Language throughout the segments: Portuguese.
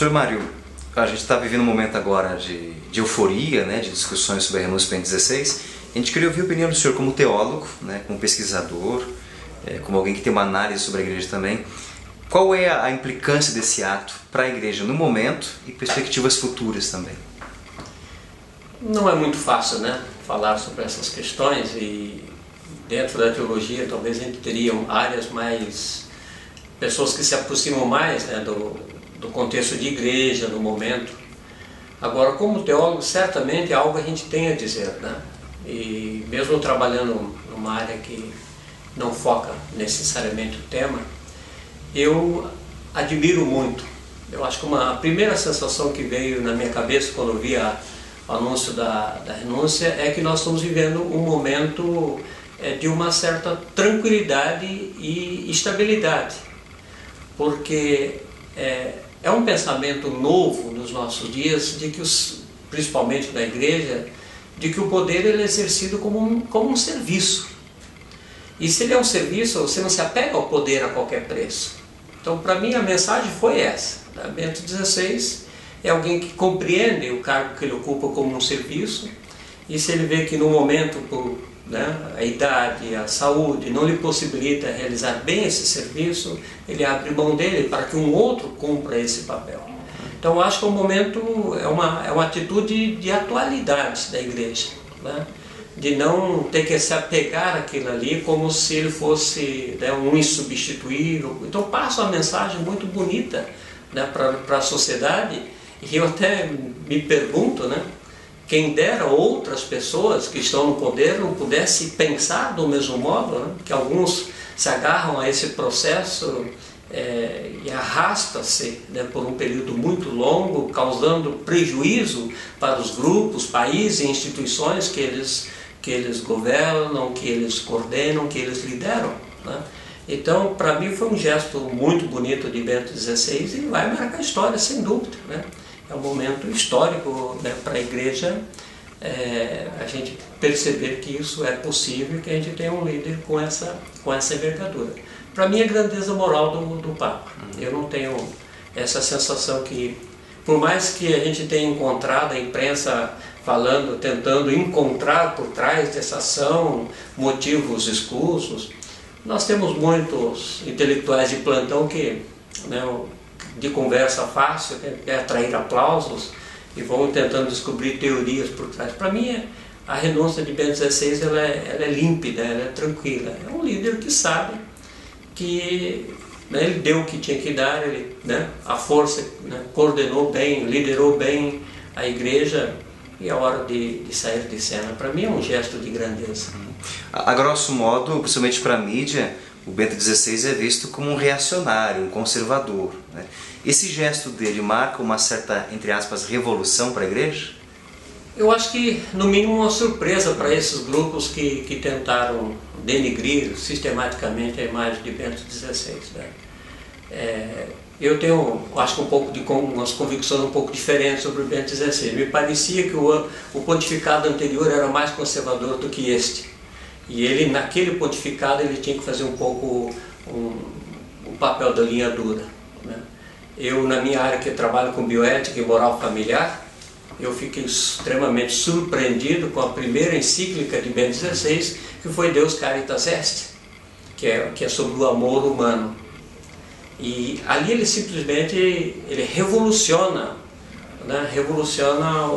Sr. Mário, a gente está vivendo um momento agora de euforia, né, de discussões sobre a renúncia do Bento XVI. A gente queria ouvir a opinião do senhor como teólogo, né, como pesquisador, como alguém que tem uma análise sobre a igreja também. Qual é a implicância desse ato para a igreja no momento e perspectivas futuras também? Não é muito fácil, né, falar sobre essas questões, e dentro da teologia talvez a gente teria áreas mais, pessoas que se aproximam mais, né, do contexto de igreja, no momento. Agora, como teólogo, certamente é algo a gente tem a dizer, né? E mesmo trabalhando numa área que não foca necessariamente o tema, eu admiro muito. Eu acho que a primeira sensação que veio na minha cabeça quando eu vi o anúncio da renúncia é que nós estamos vivendo um momento de uma certa tranquilidade e estabilidade, porque é um pensamento novo nos nossos dias, de que principalmente na igreja, de que o poder ele é exercido como um serviço. E se ele é um serviço, você não se apega ao poder a qualquer preço. Então, para mim, a mensagem foi essa. Bento XVI é alguém que compreende o cargo que ele ocupa como um serviço, e se ele vê que no momento, a idade, a saúde não lhe possibilita realizar bem esse serviço, ele abre mão dele para que um outro cumpra esse papel. Então, eu acho que o momento é uma atitude de atualidade da igreja, né? De não ter que se apegar àquilo ali como se ele fosse, né, um insubstituível. Então, passa uma mensagem muito bonita, né, para a sociedade, e eu até me pergunto, né, quem dera outras pessoas que estão no poder não pudessem pensar do mesmo modo, né? Que alguns se agarram a esse processo e arrasta-se, né, por um período muito longo, causando prejuízo para os grupos, países e instituições que eles governam, que eles coordenam, que eles lideram, né? Então, para mim foi um gesto muito bonito de Bento XVI, e vai marcar a história, sem dúvida, né? É um momento histórico, né, para a igreja, a gente perceber que isso é possível, que a gente tem um líder com essa envergadura. Para mim é grandeza moral do Papa. Eu não tenho essa sensação que, por mais que a gente tenha encontrado a imprensa falando, tentando encontrar por trás dessa ação motivos escusos, nós temos muitos intelectuais de plantão que, né, de conversa fácil, quer atrair aplausos, e vão tentando descobrir teorias por trás. Para mim, a renúncia de Bento XVI ela é límpida, ela é tranquila. É um líder que sabe que, né, ele deu o que tinha que dar, ele, né, a força, né, coordenou bem, liderou bem a igreja, e é hora de sair de cena. Para mim é um gesto de grandeza. A grosso modo, principalmente para a mídia, o Bento XVI é visto como um reacionário, um conservador, né? Esse gesto dele marca uma certa, entre aspas, revolução para a igreja? Eu acho que, no mínimo, uma surpresa para esses grupos que tentaram denigrir sistematicamente a imagem de Bento XVI, né? Eu tenho, acho que umas convicções um pouco diferentes sobre o Bento XVI. Me parecia que o pontificado anterior era mais conservador do que este. E ele, naquele pontificado, ele tinha que fazer um pouco o papel da linha dura, né? Eu, na minha área que eu trabalho com bioética e moral familiar, eu fiquei extremamente surpreendido com a primeira encíclica de Bento XVI, que foi Deus Caritas Est, que é sobre o amor humano. E ali ele simplesmente revoluciona, né? Revoluciona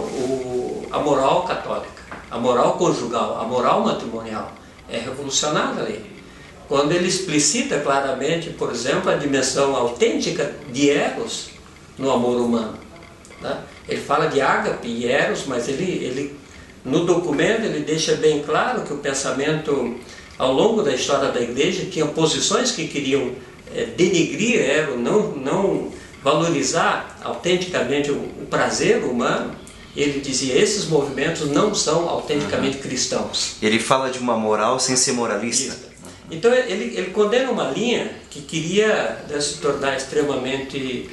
a moral católica, a moral conjugal, a moral matrimonial. É revolucionada ali. Quando ele explicita claramente, por exemplo, a dimensão autêntica de Eros no amor humano, né? Ele fala de ágape e Eros, mas ele no documento ele deixa bem claro que o pensamento ao longo da história da igreja tinha posições que queriam denigrir Eros, não valorizar autenticamente o prazer humano. Ele dizia, esses movimentos não são autenticamente cristãos. Ele fala de uma moral sem ser moralista. Isso. Então ele condena uma linha que queria, né, se tornar extremamente,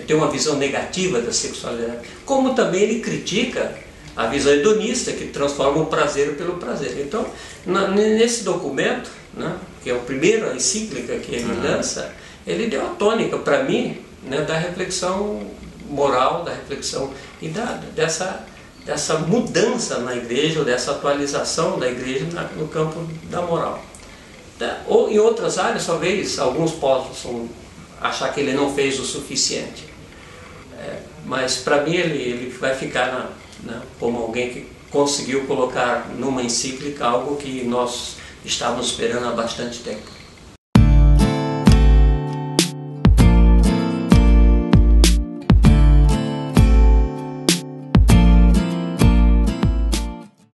ter uma visão negativa da sexualidade, como também ele critica a visão hedonista, que transforma o prazer pelo prazer. Então, nesse documento, né, que é a primeira encíclica que ele lança, ele deu a tônica para mim, né, da reflexão moral, da reflexão e dessa mudança na igreja, ou dessa atualização da igreja no campo da moral. Ou em outras áreas, talvez alguns possam achar que ele não fez o suficiente, mas para mim ele vai ficar como alguém que conseguiu colocar numa encíclica algo que nós estávamos esperando há bastante tempo.